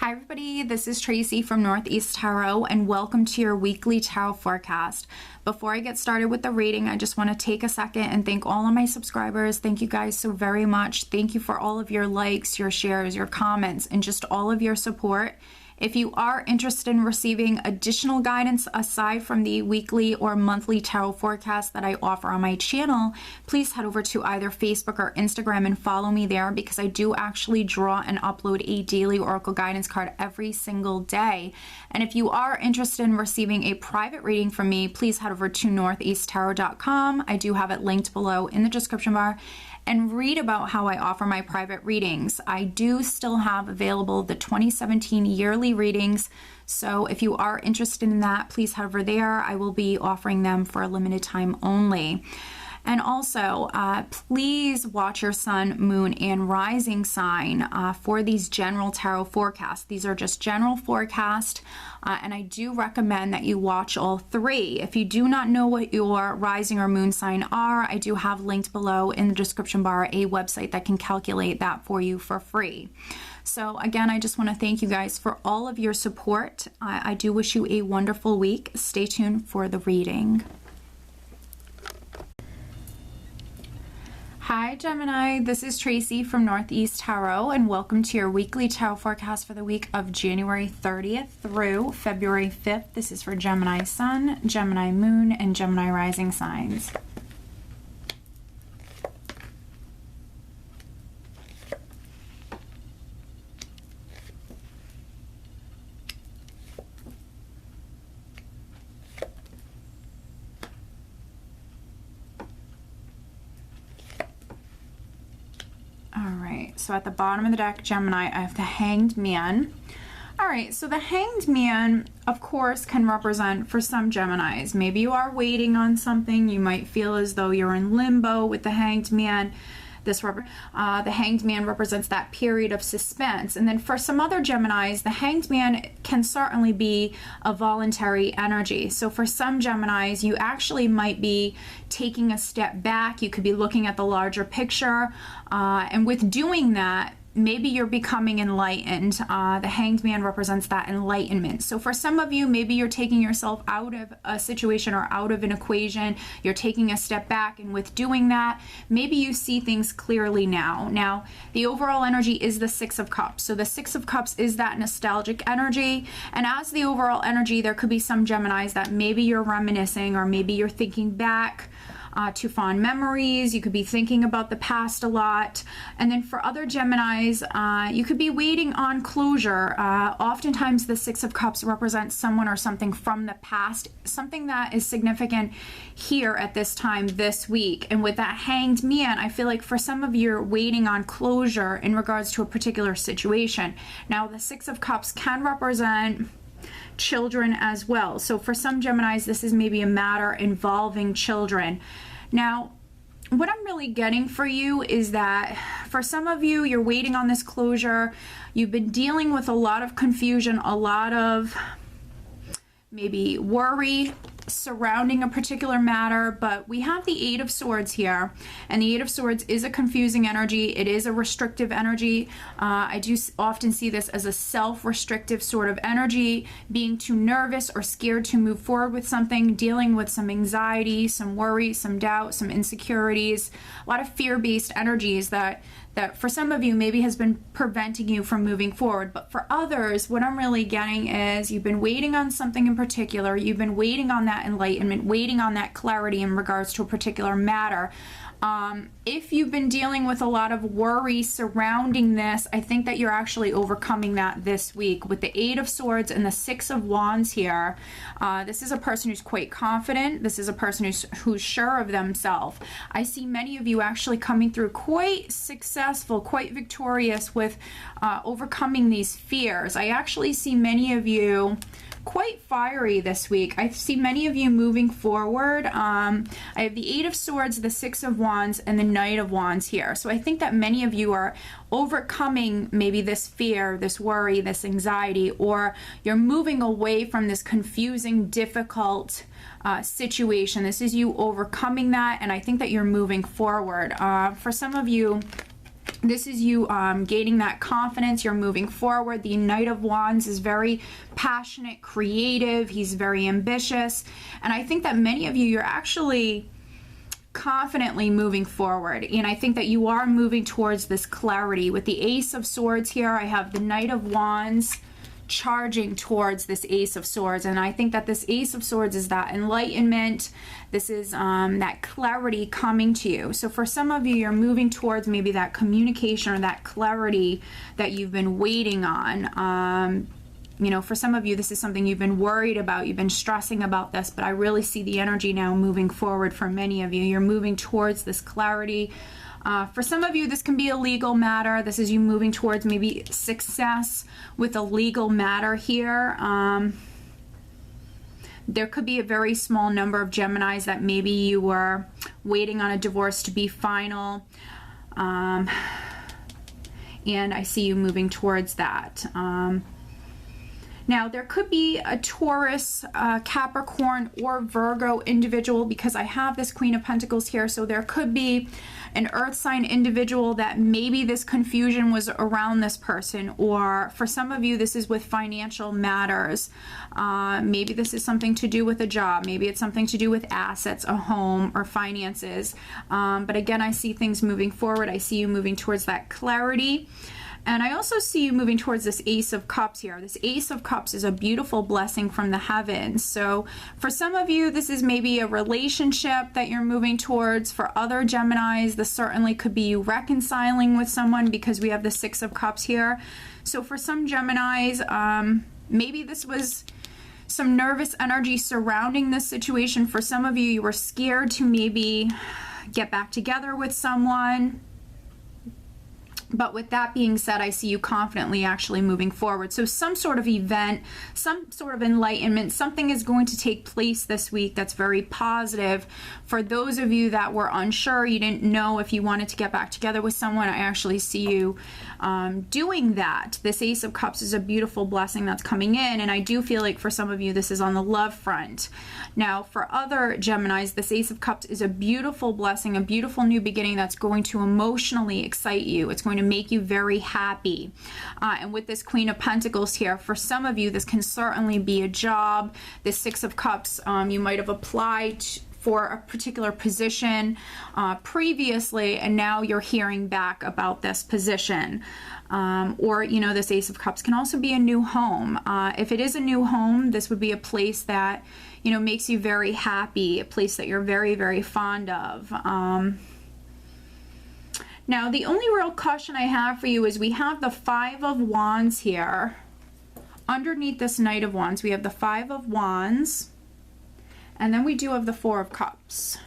Hi everybody, this is Tracy from Northeast Tarot and welcome to your weekly tarot forecast. Before I get started with the reading, I just want to take a second and thank all of my subscribers. Thank you guys so very much. Thank you for all of your likes, your shares, your comments, and just all of your support. If you are interested in receiving additional guidance aside from the weekly or monthly tarot forecast that I offer on my channel, please head over to either Facebook or Instagram and follow me there, because I do actually draw and upload a daily oracle guidance card every single day. And if you are interested in receiving a private reading from me, please head over to northeasttarot.com. I do have it linked below in the description bar, and read about how I offer my private readings. I do still have available the 2017 yearly readings, so if you are interested in that, please head over there. I will be offering them for a limited time only. And also, please watch your sun, moon, and rising sign for these general tarot forecasts. These are just general forecasts, and I do recommend that you watch all three. If you do not know what your rising or moon sign are, I do have linked below in the description bar a website that can calculate that for you for free. So again, I just want to thank you guys for all of your support. I do wish you a wonderful week. Stay tuned for the reading. Hi Gemini, this is Tracy from Northeast Tarot and welcome to your weekly tarot forecast for the week of January 30th through February 5th. This is for Gemini Sun, Gemini Moon, and Gemini Rising signs. So at the bottom of the deck, Gemini, I have the Hanged Man. All right, so the Hanged Man, of course, can represent for some Geminis. Maybe you are waiting on something. You might feel as though you're in limbo with the Hanged Man. The Hanged Man represents that period of suspense. And then for some other Geminis, the Hanged Man can certainly be a voluntary energy. So for some Geminis, you actually might be taking a step back. You could be looking at the larger picture. And with doing that, maybe you're becoming enlightened. The Hanged Man represents that enlightenment. So for some of you, maybe you're taking yourself out of a situation or out of an equation. You're taking a step back, and with doing that, maybe you see things clearly now. Now, the overall energy is the Six of Cups. So the Six of Cups is that nostalgic energy. And as the overall energy, there could be some Geminis that maybe you're reminiscing, or maybe you're thinking back to fond memories. You could be thinking about the past a lot. And then for other Geminis, you could be waiting on closure. Oftentimes the Six of Cups represents someone or something from the past, something that is significant here at this time this week. And with that Hanged Man, I feel like for some of you, you're waiting on closure in regards to a particular situation. Now, the Six of Cups can represent children as well. So for some Geminis, this is maybe a matter involving children. Now, what I'm really getting for you is that for some of you, you're waiting on this closure. You've been dealing with a lot of confusion, a lot of maybe worry surrounding a particular matter, but we have the Eight of Swords here, and the Eight of Swords is a confusing energy. It is a restrictive energy. I do often see this as a self-restrictive sort of energy, being too nervous or scared to move forward with something, dealing with some anxiety, some worry, some doubt, some insecurities, a lot of fear-based energies that for some of you maybe has been preventing you from moving forward. But for others, what I'm really getting is you've been waiting on something in particular. You've been waiting on that enlightenment, waiting on that clarity in regards to a particular matter. If you've been dealing with a lot of worry surrounding this, I think that you're actually overcoming that this week. With the Eight of Swords and the Six of Wands here, this is a person who's quite confident. This is a person who's sure of themselves. I see many of you actually coming through quite successful, quite victorious with overcoming these fears. I actually see many of you quite fiery this week. I see many of you moving forward. I have the Eight of Swords, the Six of Wands, and the Knight of Wands here. So I think that many of you are overcoming maybe this fear, this worry, this anxiety, or you're moving away from this confusing, difficult situation. This is you overcoming that, and I think that you're moving forward. For some of you, This is you gaining that confidence. You're moving forward. The Knight of Wands is very passionate, creative. He's very ambitious. And I think that many of you, you're actually confidently moving forward. And I think that you are moving towards this clarity. With the Ace of Swords here, I have the Knight of Wands charging towards this Ace of Swords, and I think that this Ace of Swords is that enlightenment. This is that clarity coming to you. So for some of you, you're moving towards maybe that communication or that clarity that you've been waiting on. You know, for some of you, this is something you've been worried about, you've been stressing about this, but I really see the energy now moving forward for many of you. You're moving towards this clarity. For some of you, this can be a legal matter. This is you moving towards maybe success with a legal matter here. There could be a very small number of Geminis that maybe you were waiting on a divorce to be final. And I see you moving towards that. Now, there could be a Taurus, Capricorn, or Virgo individual, because I have this Queen of Pentacles here. So there could be an earth sign individual that maybe this confusion was around this person, or for some of you, this is with financial matters. Maybe this is something to do with a job. Maybe it's something to do with assets, a home, or finances. But again, I see things moving forward. I see you moving towards that clarity. And I also see you moving towards this Ace of Cups here. This Ace of Cups is a beautiful blessing from the heavens. So for some of you, this is maybe a relationship that you're moving towards. For other Geminis, this certainly could be you reconciling with someone, because we have the Six of Cups here. So for some Geminis, maybe this was some nervous energy surrounding this situation. For some of you, you were scared to maybe get back together with someone. But with that being said, I see you confidently actually moving forward. So some sort of event, some sort of enlightenment, something is going to take place this week that's very positive. For those of you that were unsure, you didn't know if you wanted to get back together with someone, I actually see you doing that. This Ace of Cups is a beautiful blessing that's coming in, and I do feel like for some of you, this is on the love front. Now, for other Geminis, this Ace of Cups is a beautiful blessing, a beautiful new beginning that's going to emotionally excite you. It's going to make you very happy. And with this Queen of Pentacles here, for some of you, this can certainly be a job. This Six of Cups, you might have applied for a particular position previously, and now you're hearing back about this position. Or, you know, this Ace of Cups can also be a new home. If it is a new home, this would be a place that, you know, makes you very happy, a place that you're very, very fond of. Now, the only real caution I have for you is we have the Five of Wands here. Underneath this Knight of Wands, we have the Five of Wands, and then we do have the Four of Cups.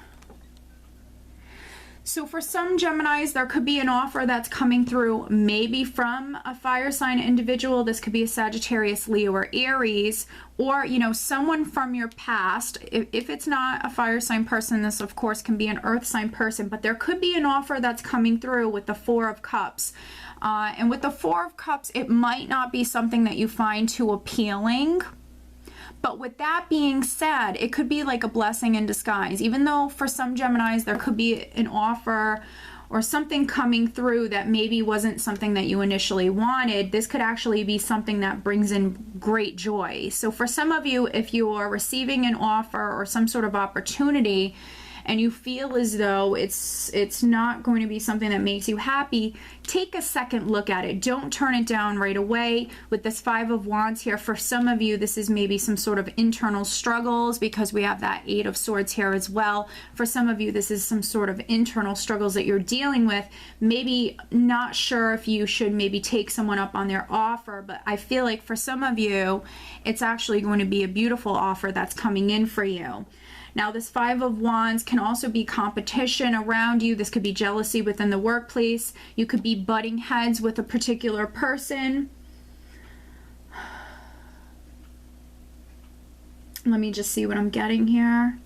So for some Geminis, there could be an offer that's coming through, maybe from a fire sign individual. This could be a Sagittarius, Leo, or Aries, or, you know, someone from your past. If it's not a fire sign person, this of course can be an earth sign person, but there could be an offer that's coming through with the Four of Cups. And with the Four of Cups, it might not be something that you find too appealing. But with that being said, it could be like a blessing in disguise. Even though for some Geminis, there could be an offer or something coming through that maybe wasn't something that you initially wanted, this could actually be something that brings in great joy. So for some of you, if you are receiving an offer or some sort of opportunity, and you feel as though it's not going to be something that makes you happy, take a second look at it. Don't turn it down right away. With this Five of Wands here, for some of you, this is maybe some sort of internal struggles, because we have that Eight of Swords here as well. For some of you, this is some sort of internal struggles that you're dealing with. Maybe not sure if you should maybe take someone up on their offer, but I feel like for some of you, it's actually going to be a beautiful offer that's coming in for you. Now, this Five of Wands can also be competition around you. This could be jealousy within the workplace. You could be butting heads with a particular person. Let me just see what I'm getting here.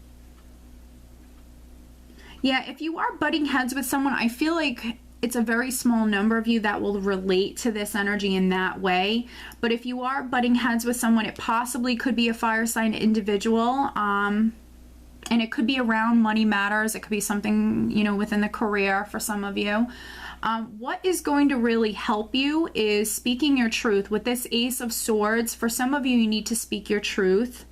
Yeah, if you are butting heads with someone, I feel like it's a very small number of you that will relate to this energy in that way. But if you are butting heads with someone, it possibly could be a fire sign individual. And it could be around money matters. It could be something, you know, within the career for some of you. What is going to really help you is speaking your truth. With this Ace of Swords, for some of you, you need to speak your truth.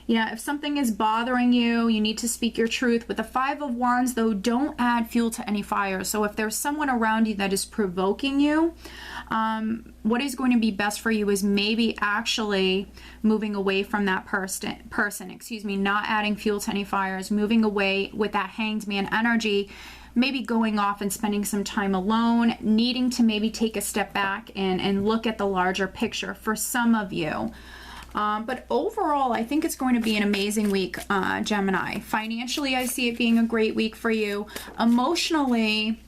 Yeah, if something is bothering you, you need to speak your truth. With the Five of Wands, though, don't add fuel to any fire. So if there's someone around you that is provoking you, what is going to be best for you is maybe actually moving away from that person, not adding fuel to any fires, moving away with that Hanged Man energy, maybe going off and spending some time alone, needing to maybe take a step back and look at the larger picture for some of you. But overall, I think it's going to be an amazing week, Gemini. Financially, I see it being a great week for you. Emotionally,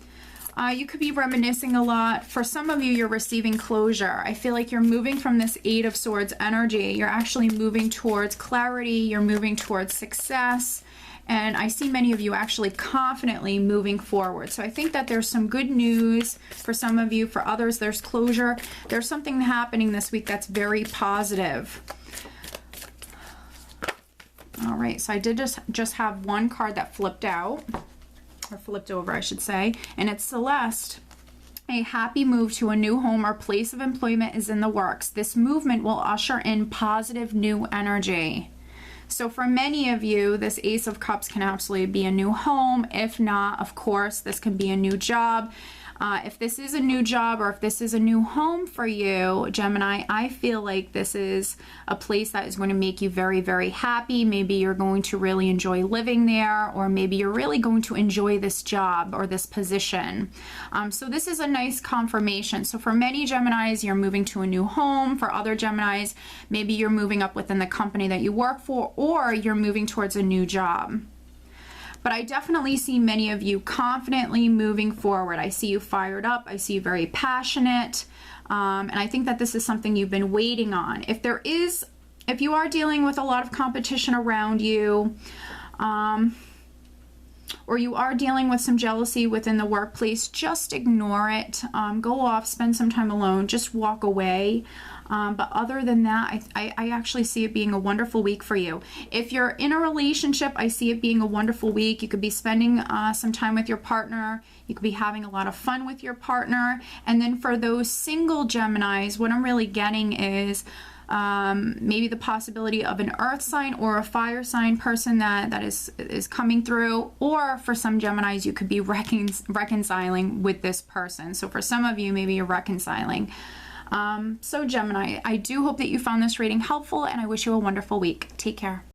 you could be reminiscing a lot. For some of you, you're receiving closure. I feel like you're moving from this Eight of Swords energy. You're actually moving towards clarity. You're moving towards success. And I see many of you actually confidently moving forward. So I think that there's some good news for some of you. For others, there's closure. There's something happening this week that's very positive. All right, so I did just have one card that flipped out, or flipped over, I should say, and it's Celeste. A happy move to a new home or place of employment is in the works. This movement will usher in positive new energy. So for many of you, this Ace of Cups can absolutely be a new home. If not, of course, this can be a new job. If this is a new job or if this is a new home for you, Gemini, I feel like this is a place that is going to make you very, very happy. Maybe you're going to really enjoy living there, or maybe you're really going to enjoy this job or this position. So this is a nice confirmation. So for many Geminis, you're moving to a new home. For other Geminis, maybe you're moving up within the company that you work for, or you're moving towards a new job. But I definitely see many of you confidently moving forward. I see you fired up. I see you very passionate. And I think that this is something you've been waiting on. If you are dealing with a lot of competition around you, or you are dealing with some jealousy within the workplace, just ignore it. Go off, spend some time alone, just walk away. But other than that, I actually see it being a wonderful week for you. If you're in a relationship, I see it being a wonderful week. You could be spending some time with your partner. You could be having a lot of fun with your partner. And then for those single Geminis, what I'm really getting is maybe the possibility of an earth sign or a fire sign person that is coming through. Or for some Geminis, you could be reconciling with this person. So for some of you, maybe you're reconciling. So Gemini, I do hope that you found this reading helpful, and I wish you a wonderful week. Take care.